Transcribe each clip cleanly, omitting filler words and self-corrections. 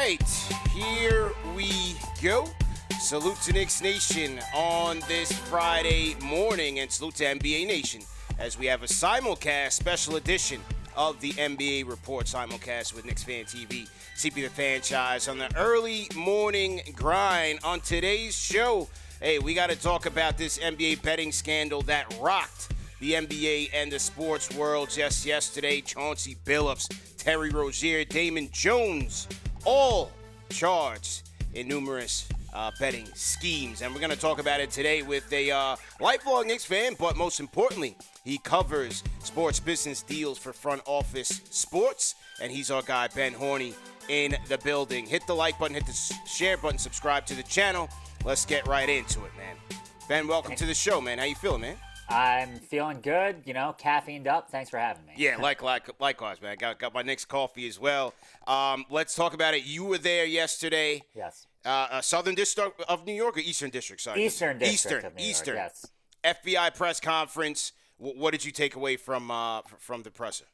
right, here we go. Salute to Knicks Nation on this Friday morning, and salute to NBA Nation as we have a simulcast special edition of the NBA Report simulcast with Knicks Fan TV, CP the Fanchise on the early morning grind. On today's show, hey, we got to talk about this NBA betting scandal that rocked the NBA and the sports world just yesterday. Chauncey Billups, Terry Rozier, Damon Jones, all charged in numerous betting schemes. And we're going to talk about it today with a lifelong Knicks fan, but most importantly, he covers sports business deals for front office sports, and he's our guy, Ben Horney, in the building. Hit the like button, hit the share button, subscribe to the channel. Let's get right into it, man. Ben, welcome to the show, man. How you feeling, man? I'm feeling good, caffeined up. Thanks for having me. Yeah, likewise, man. Got my Knicks coffee as well. Let's talk about it. You were there yesterday. Yes. Southern District of New York or Eastern District? Sorry. Eastern District of New York, Eastern. Yes. FBI press conference. What did you take away from the presser?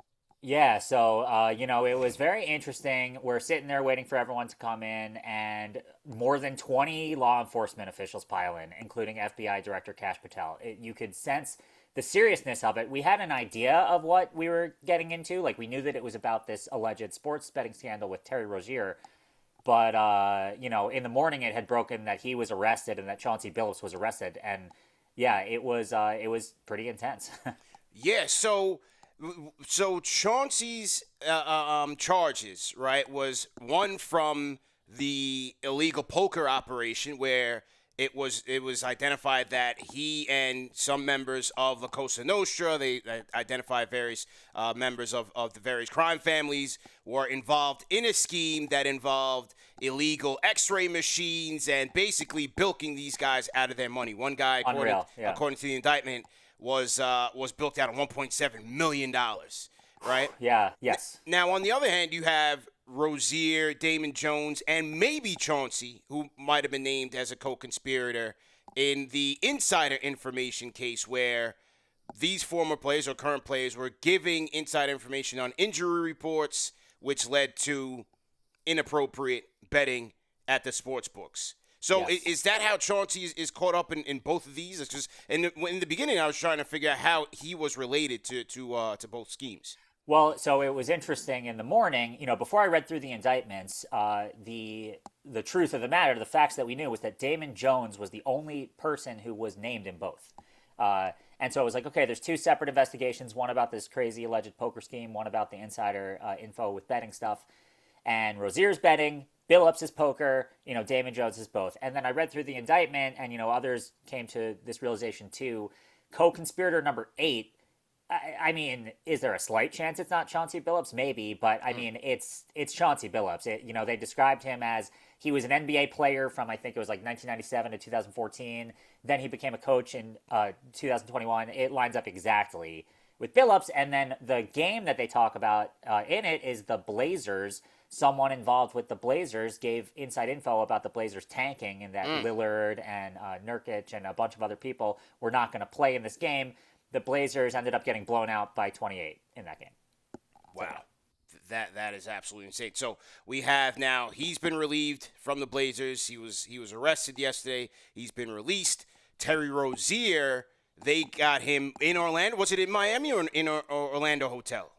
Yeah, so, it was very interesting. We're sitting there waiting for everyone to come in, and more than 20 law enforcement officials pile in, including FBI Director Kash Patel. You could sense the seriousness of it. We had an idea of what we were getting into. Like, we knew that it was about this alleged sports betting scandal with Terry Rozier. But, in the morning it had broken that he was arrested and that Chauncey Billups was arrested. And, yeah, it was pretty intense. Yeah, so Chauncey's charges, right, was one from the illegal poker operation where it was identified that he and some members of La Cosa Nostra, they identified various members of the various crime families, were involved in a scheme that involved illegal x-ray machines and basically bilking these guys out of their money. One guy, according to the indictment, was bilked out at $1.7 million, right? Yeah, yes. Now, on the other hand, you have Rozier, Damon Jones, and maybe Chauncey, who might have been named as a co-conspirator in the insider information case where these former players or current players were giving inside information on injury reports, which led to inappropriate betting at the sports books. So yes. Is that how Chauncey is caught up in both of these? It's just in the beginning, I was trying to figure out how he was related to both schemes. Well, so it was interesting in the morning, before I read through the indictments, the truth of the matter, the facts that we knew was that Damon Jones was the only person who was named in both. And so it was like, okay, there's two separate investigations, one about this crazy alleged poker scheme, one about the insider info with betting stuff. And Rozier's betting, Billups is poker, Damon Jones is both. And then I read through the indictment, and, others came to this realization too. Co-conspirator number 8, I mean, is there a slight chance it's not Chauncey Billups? Maybe, but I mean, it's Chauncey Billups. They described him as he was an NBA player from, I think it was like 1997 to 2014. Then he became a coach in 2021. It lines up exactly with Billups. And then the game that they talk about in it is the Blazers. Someone involved with the Blazers gave inside info about the Blazers tanking and that Lillard and Nurkic and a bunch of other people were not going to play in this game. The Blazers ended up getting blown out by 28 in that game. Wow. That is absolutely insane. So we have now, he's been relieved from the Blazers. He was arrested yesterday. He's been released. Terry Rozier, they got him in Orlando. Was it in Miami or in Orlando hotel?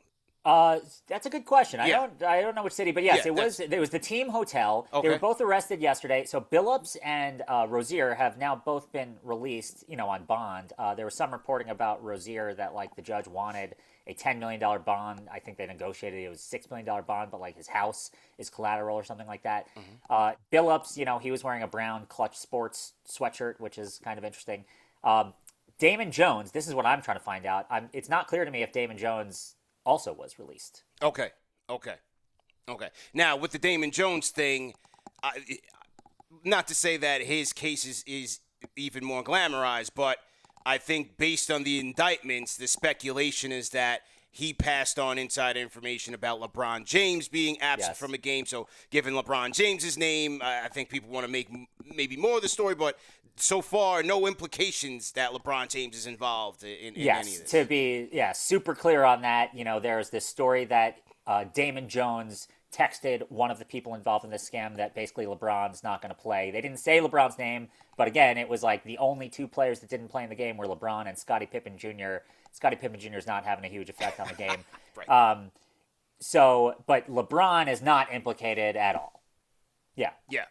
That's a good question. I don't know which city, but yes, it was the team hotel. Okay. They were both arrested yesterday. So Billups and Rozier have now both been released, on bond. There was some reporting about Rozier that the judge wanted a $10 million bond. I think they negotiated it was a $6 million bond, but his house is collateral or something like that. Mm-hmm. Billups, he was wearing a brown Clutch Sports sweatshirt, which is kind of interesting. Damon Jones, this is what I'm trying to find out. It's not clear to me if Damon Jones also was released. Okay. Now, with the Damon Jones thing, not to say that his case is even more glamorized, but I think based on the indictments, the speculation is that he passed on inside information about LeBron James being absent from a game. So given LeBron James's name, I think people want to make maybe more of the story, but so far, no implications that LeBron James is involved in any of this. To be super clear on that, there's this story that Damon Jones texted one of the people involved in this scam that basically LeBron's not going to play. They didn't say LeBron's name, but again, it was like the only two players that didn't play in the game were LeBron and Scottie Pippen Jr. Scottie Pippen Jr. is not having a huge effect on the game. Right. But LeBron is not implicated at all. Yeah. Yeah.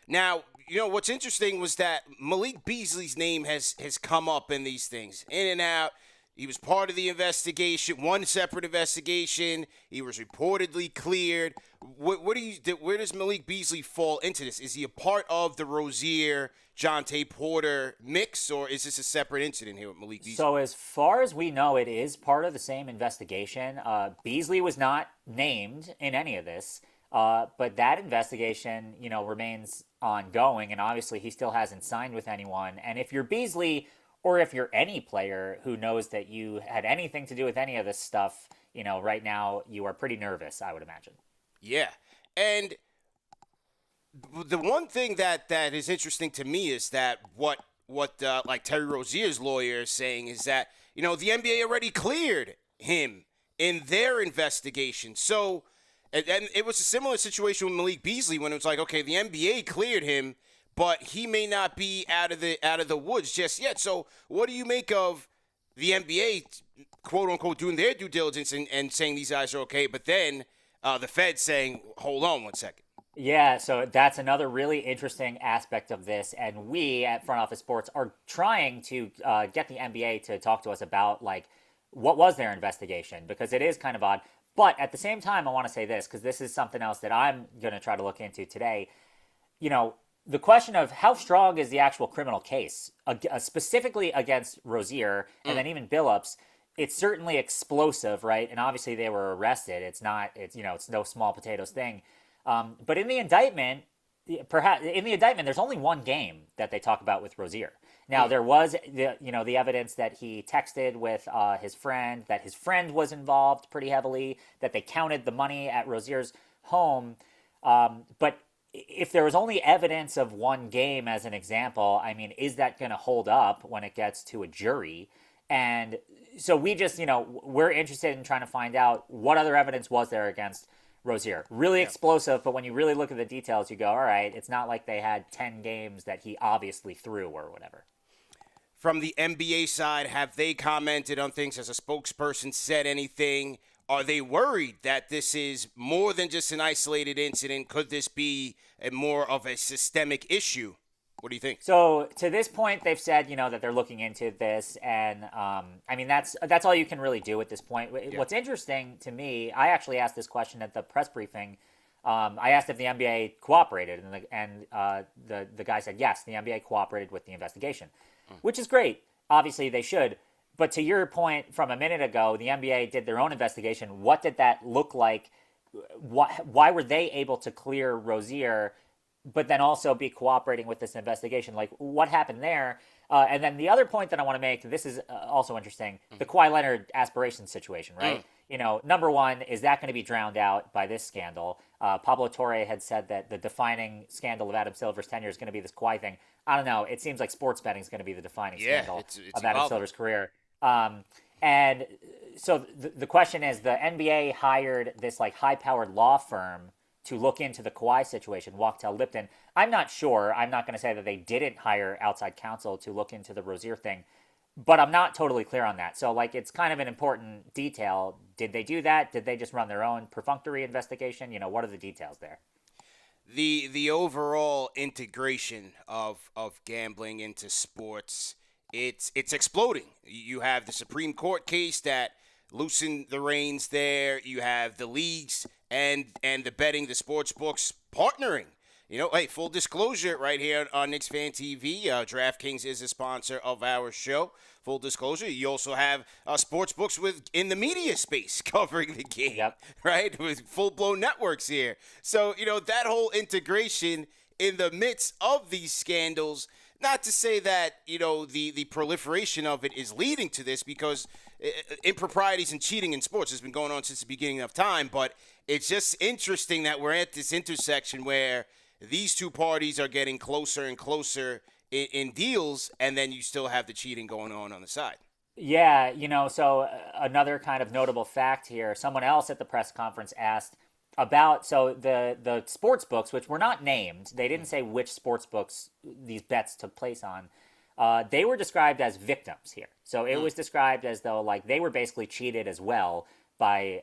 Now, what's interesting was that Malik Beasley's name has come up in these things, in and out. He was part of the investigation, one separate investigation. He was reportedly cleared. Where does Malik Beasley fall into this? Is he a part of the Rozier, Jonte Porter mix, or is this a separate incident here with Malik Beasley? So as far as we know, it is part of the same investigation. Beasley was not named in any of this, but that investigation, remains ongoing, and obviously he still hasn't signed with anyone. And if you're Beasley, or if you're any player who knows that you had anything to do with any of this stuff, right now you are pretty nervous, I would imagine. Yeah. And the one thing that is interesting to me is that what like Terry Rozier's lawyer is saying is that, the NBA already cleared him in their investigation. So, and it was a similar situation with Malik Beasley when it was like, okay, the NBA cleared him, but he may not be out of the woods just yet. So what do you make of the NBA, quote unquote, doing their due diligence and saying these guys are okay, but then the Fed saying, hold on one second? Yeah, so that's another really interesting aspect of this, and we at Front Office Sports are trying to get the NBA to talk to us about, like, what was their investigation, because it is kind of odd. But at the same time, I want to say this, because this is something else that I'm going to try to look into today. The question of how strong is the actual criminal case, specifically against Rozier and then even Billups, it's certainly explosive, right? And obviously they were arrested. It's no small potatoes thing. But in the indictment, there's only one game that they talk about with Rozier. Now, there was the evidence that he texted with his friend, that his friend was involved pretty heavily, that they counted the money at Rozier's home. But if there was only evidence of one game as an example, I mean, is that going to hold up when it gets to a jury? And so we just, we're interested in trying to find out what other evidence was there against Rozier. Really explosive, but when you really look at the details, you go, all right, it's not like they had 10 games that he obviously threw or whatever. From the NBA side, have they commented on things? Has a spokesperson said anything? Are they worried that this is more than just an isolated incident? Could this be more of a systemic issue? What do you think? So to this point, they've said, that they're looking into this, and I mean that's all you can really do at this point. Yeah. What's interesting to me, I actually asked this question at the press briefing. I asked if the NBA cooperated, and the guy said yes, the NBA cooperated with the investigation, which is great. Obviously, they should. But to your point from a minute ago, the NBA did their own investigation. What did that look like? Why were they able to clear Rozier, but then also be cooperating with this investigation? Like, what happened there? And then the other point that I want to make, this is also interesting, the Kawhi Leonard aspirations situation, right? Number one, is that going to be drowned out by this scandal? Pablo Torre had said that the defining scandal of Adam Silver's tenure is going to be this Kawhi thing. I don't know. It seems like sports betting is going to be the defining scandal of Adam Silver's career. And so the question is, the NBA hired this like high-powered law firm to look into the Kawhi situation, Wachtell Lipton. I'm not sure. I'm not going to say that they didn't hire outside counsel to look into the Rozier thing, but I'm not totally clear on that. So like, it's kind of an important detail. Did they do that? Did they just run their own perfunctory investigation? What are the details there? The overall integration of gambling into sports, it's exploding. You have the Supreme Court case that loosened the reins there. You have the leagues and the betting, the sports books partnering. Hey, full disclosure right here on Knicks Fan TV. DraftKings is a sponsor of our show. Full disclosure. You also have sports books in the media space covering the game, right? With full-blown networks here. So, that whole integration in the midst of these scandals, not to say that, the proliferation of it is leading to this, because improprieties and cheating in sports has been going on since the beginning of time, but it's just interesting that we're at this intersection where these two parties are getting closer and closer in deals, and then you still have the cheating going on the side. Yeah, so another kind of notable fact here, someone else at the press conference asked, so the sports books, which were not named, they didn't say which sports books these bets took place on. They were described as victims here. So it was described as though like they were basically cheated as well by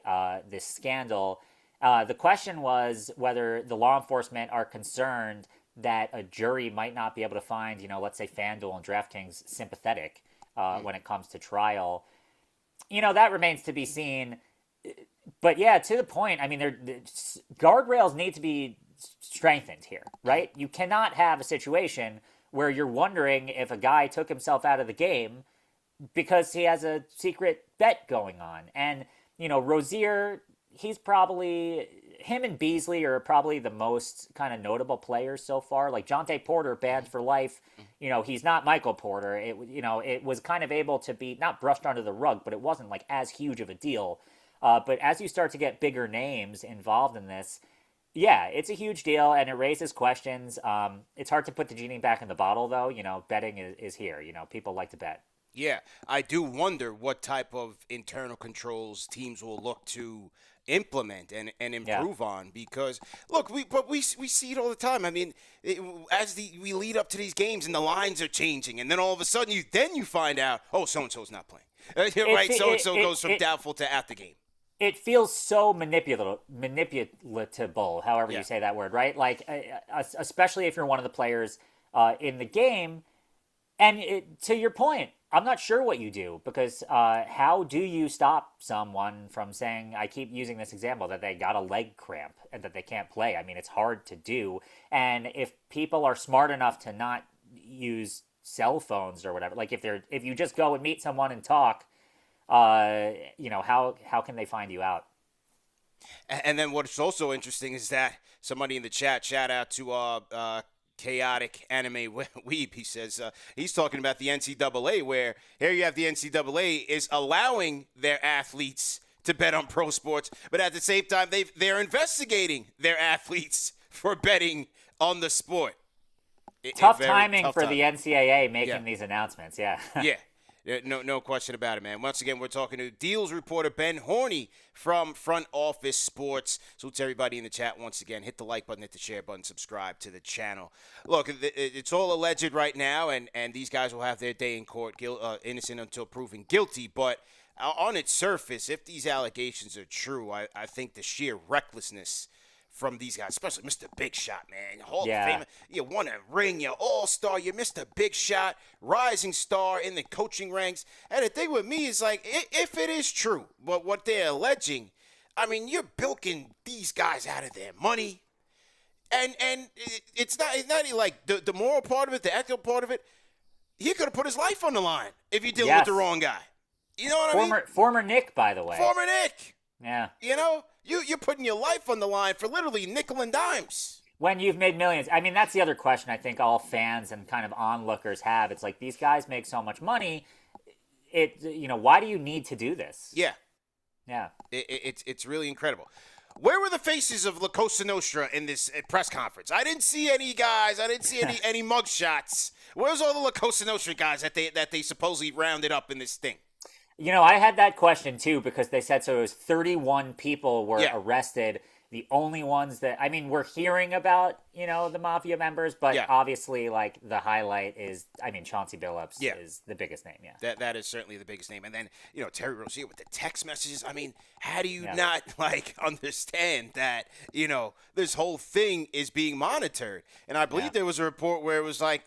this scandal. The question was whether the law enforcement are concerned that a jury might not be able to find, let's say FanDuel and DraftKings sympathetic when it comes to trial. That remains to be seen. But yeah, to the point, I mean, guardrails need to be strengthened here, right? You cannot have a situation where you're wondering if a guy took himself out of the game because he has a secret bet going on. And, Rozier, him and Beasley are probably the most kind of notable players so far. Like Jonte Porter banned for life. He's not Michael Porter. It was kind of able to be not brushed under the rug, but it wasn't like as huge of a deal. But as you start to get bigger names involved in this, yeah, it's a huge deal and it raises questions. It's hard to put the genie back in the bottle, though. Betting is here. People like to bet. Yeah, I do wonder what type of internal controls teams will look to implement and improve on, because look, we see it all the time. I mean, we lead up to these games and the lines are changing, and then all of a sudden you find out, oh, so and so's not playing, right? So and so goes from doubtful to at the game. It feels so manipulatable, however you say that word, right? Like, especially if you're one of the players in the game. And to your point, I'm not sure what you do, because how do you stop someone from saying, I keep using this example, that they got a leg cramp and that they can't play? I mean, it's hard to do. And if people are smart enough to not use cell phones or whatever, like if you just go and meet someone and talk, how can they find you out? And then what's also interesting is that somebody in the chat, shout out to Chaotic Anime Weeb, he says he's talking about the NCAA, where here you have the NCAA is allowing their athletes to bet on pro sports, but at the same time they're investigating their athletes for betting on the sport. Tough timing for the NCAA making these announcements. Yeah. Yeah, no question about it, man. Once again, we're talking to Deals reporter Ben Horney from Front Office Sports. So to everybody in the chat, once again, hit the like button, hit the share button, subscribe to the channel. Look, it's all alleged right now, and these guys will have their day in court, innocent until proven guilty. But on its surface, if these allegations are true, I think the sheer recklessness from these guys, especially Mr. Big Shot, man. Hall of Fame. You won a ring, you're all-star, you're Mr. Big Shot, rising star in the coaching ranks. And the thing with me is, like, if it is true, but what they're alleging, I mean, you're bilking these guys out of their money. And it's not like the moral part of it, the ethical part of it, he could have put his life on the line if he dealing with the wrong guy. You know what I mean? Former Nick, by the way. Former Nick. Yeah. You're putting your life on the line for literally nickel and dimes. When you've made millions. I mean, that's the other question I think all fans and kind of onlookers have. It's like, these guys make so much money. Why do you need to do this? Yeah. Yeah. It's really incredible. Where were the faces of La Cosa Nostra in this press conference? I didn't see any guys. I didn't see any mug shots. Where's all the La Cosa Nostra guys that they supposedly rounded up in this thing? I had that question too, because they said so it was 31 people were arrested. The only ones that, I mean, we're hearing about, the mafia members, but obviously, like, the highlight is, Chauncey Billups is the biggest name, That is certainly the biggest name. And then, Terry Rozier with the text messages. I mean, how do you not, understand that, this whole thing is being monitored? And I believe there was a report where it was like,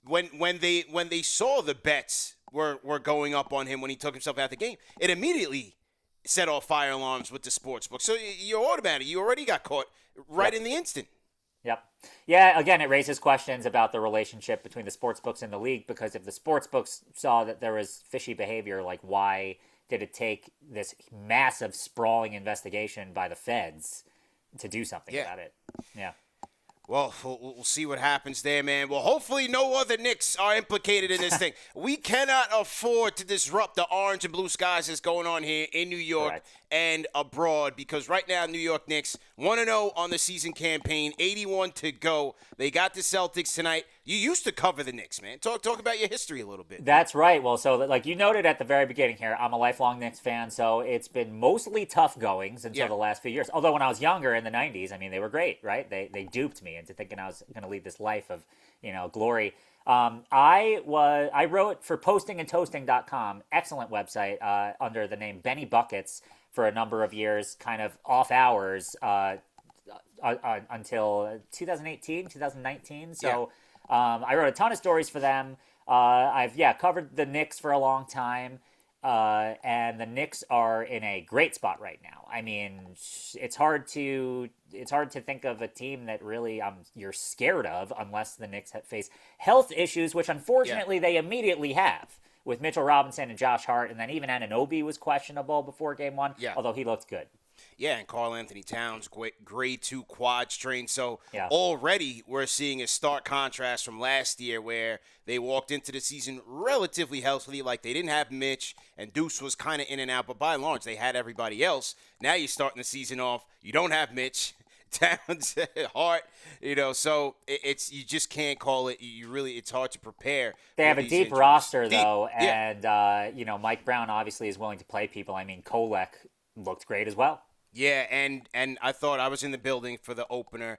when they saw the bets were going up on him when he took himself out of the game, it immediately set off fire alarms with the sports book. So you're automatic. You already got caught right in the instant. Yep. Yeah, again, it raises questions about the relationship between the sports books and the league, because if the sports books saw that there was fishy behavior, like, why did it take this massive sprawling investigation by the feds to do something about it? Yeah. Well, we'll see what happens there, man. Well, hopefully no other Knicks are implicated in this thing. We cannot afford to disrupt the orange and blue skies that's going on here in New York and abroad, because right now New York Knicks 1-0 on the season campaign, 81 to go. They got the Celtics tonight. You used to cover the Knicks, man. Talk about your history a little bit. That's right. Well, so like you noted at the very beginning here, I'm a lifelong Knicks fan, so it's been mostly tough goings until the last few years. Although when I was younger in the 90s, I mean, they were great, right? They duped me into thinking I was going to lead this life of, glory. I wrote for postingandtoasting.com, excellent website, under the name Benny Buckets for a number of years, kind of off hours, until 2018, 2019. So I wrote a ton of stories for them. I've covered the Knicks for a long time. And the Knicks are in a great spot right now. I mean, it's hard to think of a team that really you're scared of unless the Knicks face health issues, which unfortunately they immediately have with Mitchell Robinson and Josh Hart, and then even Anunoby was questionable before Game 1, although he looked good. Yeah, and Karl Anthony Towns, grade 2 quad strain. So already we're seeing a stark contrast from last year where they walked into the season relatively healthily, like they didn't have Mitch, and Deuce was kind of in and out, but by and large they had everybody else. Now you're starting the season off, you don't have Mitch, Towns, Hart, so it's you just can't call it. It's hard to prepare. They have a deep roster though, and Mike Brown obviously is willing to play people. I mean, Kolek looked great as well. Yeah, and I thought I was in the building for the opener.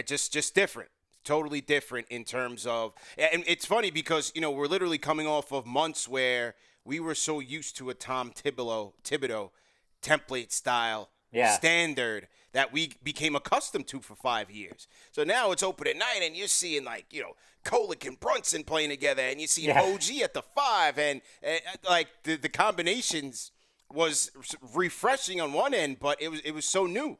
Just different, totally different in terms of. And it's funny because we're literally coming off of months where we were so used to a Tom Thibodeau template style standard that we became accustomed to for 5 years. So now it's open at night, and you're seeing Kolek and Brunson playing together, and you see OG at the 5, and the combinations was refreshing on one end, but it was so new.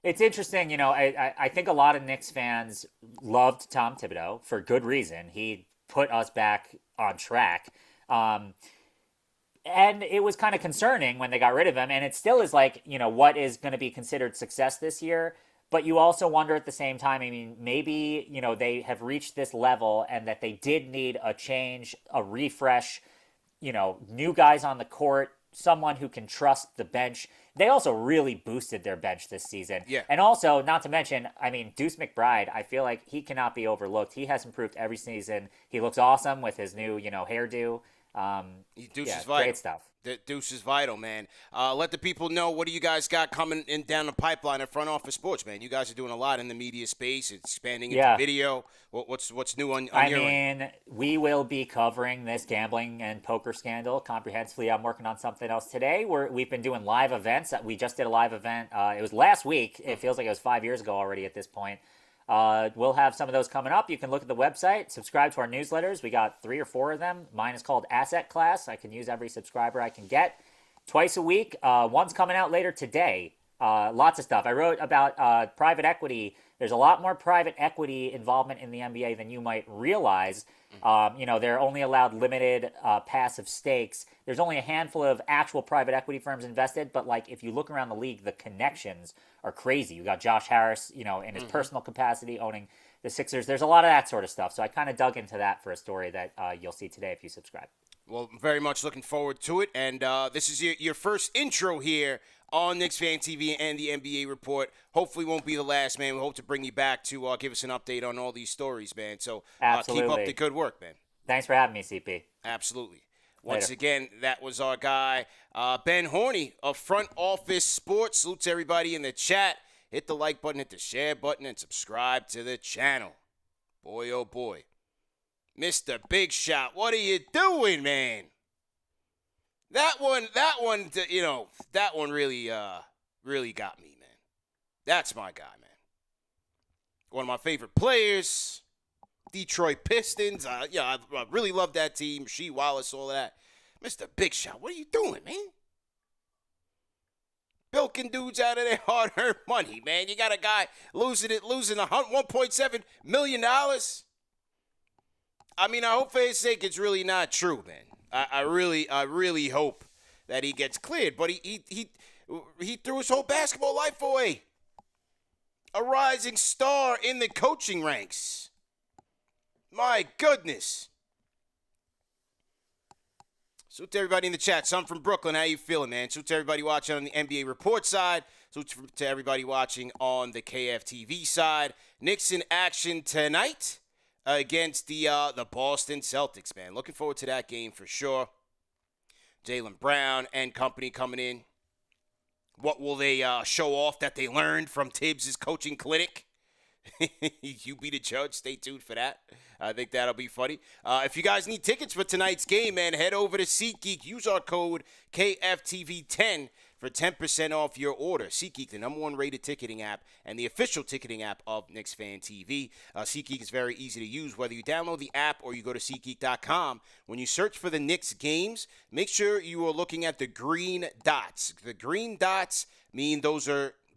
It's interesting, I think a lot of Knicks fans loved Tom Thibodeau for good reason. He put us back on track. And it was kind of concerning when they got rid of him, and it still is what is going to be considered success this year. But you also wonder at the same time, I mean, maybe, they have reached this level and that they did need a change, a refresh, new guys on the court, someone who can trust the bench. They also really boosted their bench this season. Yeah. And also, not to mention, I mean, Deuce McBride, I feel like he cannot be overlooked. He has improved every season. He looks awesome with his new, hairdo. Deuce is vital. Great stuff. Deuce is vital, man. Let the people know, what do you guys got coming in down the pipeline at Front Office Sports, man? You guys are doing a lot in the media space. It's expanding into video. What's new on your end? I mean, we will be covering this gambling and poker scandal comprehensively. I'm working on something else today. We've been doing live events. We just did a live event. It was last week. It feels like it was 5 years ago already at this point. We'll have some of those coming up. You can look at the website, subscribe to our newsletters. We got 3 or 4 of them. Mine is called Asset Class. I can use every subscriber I can get twice a week. One's coming out later today. Lots of stuff. I wrote about private equity. There's a lot more private equity involvement in the NBA than you might realize. They're only allowed limited passive stakes. There's only a handful of actual private equity firms invested, but if you look around the league, the connections are crazy. You got Josh Harris, in his personal capacity owning the Sixers. There's a lot of that sort of stuff. So I kind of dug into that for a story that you'll see today if you subscribe. Well, very much looking forward to it. And this is your first intro here on Knicks Fan TV and the NBA Report. Hopefully won't be the last, man. We hope to bring you back to give us an update on all these stories, man. So keep up the good work, man. Thanks for having me, CP. Absolutely. Once again, that was our guy, Ben Horney of Front Office Sports. Salute to everybody in the chat. Hit the like button, hit the share button, and subscribe to the channel. Boy, oh boy. Mr. Big Shot, what are you doing, man? That one, really got me, man. That's my guy, man. One of my favorite players. Detroit Pistons. I really love that team. Rasheed Wallace, all of that. Mr. Big Shot, what are you doing, man? Bilking dudes out of their hard-earned money, man. You got a guy losing $1.7 million. I mean, I hope for his sake it's really not true, man. I really hope that he gets cleared. But he threw his whole basketball life away. A rising star in the coaching ranks. My goodness. Salute to everybody in the chat. Some from Brooklyn. How you feeling, man? Salute to everybody watching on the NBA Report side. Salute to everybody watching on the KFTV side. Knicks in action tonight against the Boston Celtics, man. Looking forward to that game for sure. Jaylen Brown and company coming in. What will they show off that they learned from Thibs' coaching clinic? You be the judge. Stay tuned for that. I think that'll be funny. If you guys need tickets for tonight's game, man, head over to SeatGeek. Use our code KFTV10 for 10% off your order. SeatGeek, the #1 rated ticketing app and the official ticketing app of Knicks Fan TV. SeatGeek is very easy to use. Whether you download the app or you go to SeatGeek.com, when you search for the Knicks games, make sure you are looking at the green dots. The green dots mean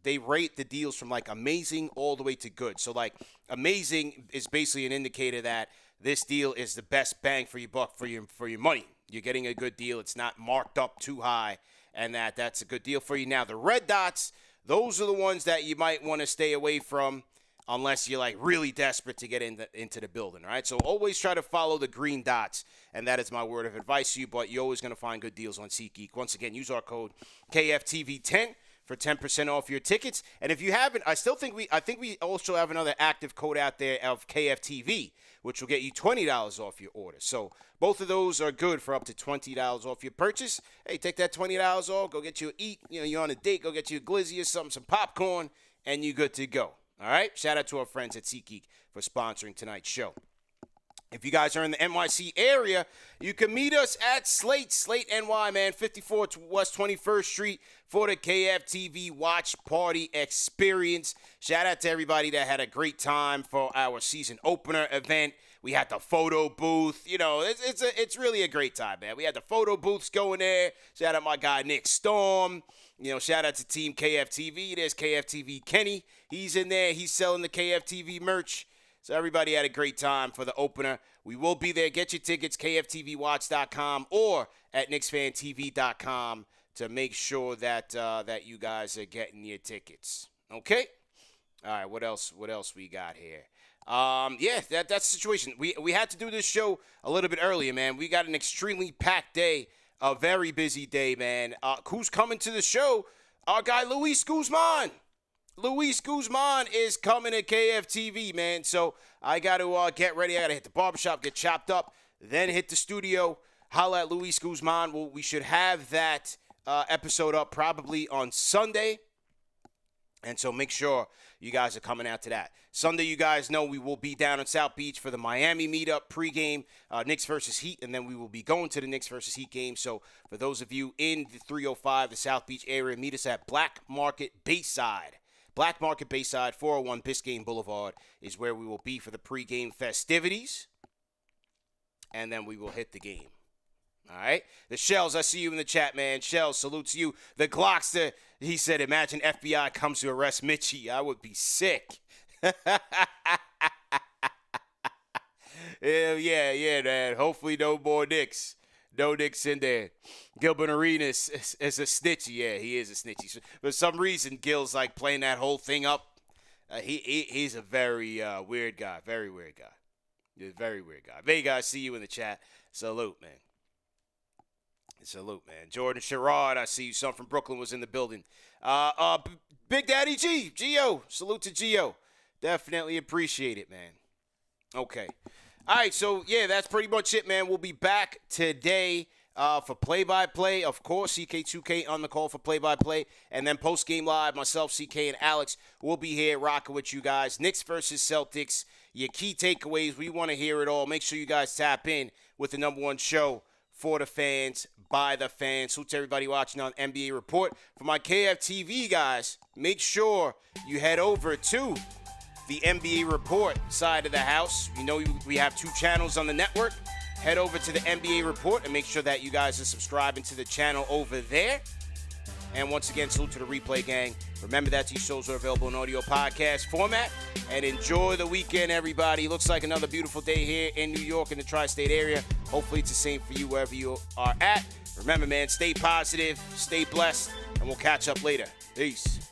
they rate the deals from like amazing all the way to good. So like amazing is basically an indicator that this deal is the best bang for your buck for your money. You're getting a good deal. It's not marked up too high, and that's a good deal for you. Now the red dots, those are the ones that you might want to stay away from unless you're like really desperate to get into the building. All right. So always try to follow the green dots, and that is my word of advice to you. But you're always going to find good deals on SeatGeek. Once again, use our code KFTV10. For 10% off your tickets. And if you haven't, I think we also have another active code out there of KFTV, which will get you $20 off your order. So both of those are good for up to $20 off your purchase. Hey, take that $20 off, go get you a eat. You know, you're on a date, go get you a glizzy or something, some popcorn, and you're good to go. All right? Shout out to our friends at SeatGeek for sponsoring tonight's show. If you guys are in the NYC area, you can meet us at Slate NY, man, 54 West 21st Street for the KFTV Watch Party experience. Shout out to everybody that had a great time for our season opener event. We had the photo booth. You know, it's really a great time, man. We had the photo booths going there. Shout out my guy Nick Storm. You know, shout out to Team KFTV. There's KFTV Kenny. He's in there. He's selling the KFTV merch. So everybody had a great time for the opener. We will be there. Get your tickets, KFTVWatch.com or at KnicksFanTV.com to make sure that you guys are getting your tickets. Okay? All right, what else we got here? That's the situation. We had to do this show a little bit earlier, man. We got an extremely packed day, a very busy day, man. Who's coming to the show? Our guy Luis Guzman. Luis Guzman is coming to KFTV, man. So I got to get ready. I got to hit the barbershop, get chopped up, then hit the studio, holla at Luis Guzman. We should have that episode up probably on Sunday. And so make sure you guys are coming out to that. Sunday, you guys know we will be down in South Beach for the Miami meetup pregame, Knicks versus Heat, and then we will be going to the Knicks versus Heat game. So for those of you in the 305, the South Beach area, meet us at Black Market Bayside. Black Market Bayside, 401 Biscayne Boulevard is where we will be for the pregame festivities. And then we will hit the game. All right? The Shells, I see you in the chat, man. Shells, salutes you. The Glockster, he said, imagine FBI comes to arrest Mitchie. I would be sick. Yeah, man. Hopefully no more Knicks. No Knicks in there. Gilbert Arenas is a snitchy. Yeah, he is a snitchy. For some reason, Gil's like playing that whole thing up. He's a very weird guy. Very weird guy. He's a very weird guy. Vega, I see you in the chat. Salute, man. Salute, man. Jordan Sherrod, I see you. Son from Brooklyn was in the building. Big Daddy Gio. Salute to Gio. Definitely appreciate it, man. Okay. All right, so, yeah, that's pretty much it, man. We'll be back today for play-by-play. Of course, CK2K on the call for play-by-play. And then post-game live, myself, CK, and Alex will be here rocking with you guys. Knicks versus Celtics, your key takeaways. We want to hear it all. Make sure you guys tap in with the #1 show for the fans, by the fans. Salute to everybody watching on NBA Report. For my KFTV guys, make sure you head over to the NBA Report side of the house. You know we have 2 channels on the network. Head over to the NBA Report and make sure that you guys are subscribing to the channel over there. And once again, salute to the Replay Gang. Remember that these shows are available in audio podcast format. And enjoy the weekend, everybody. Looks like another beautiful day here in New York in the tri-state area. Hopefully it's the same for you wherever you are at. Remember, man, stay positive, stay blessed, and we'll catch up later. Peace.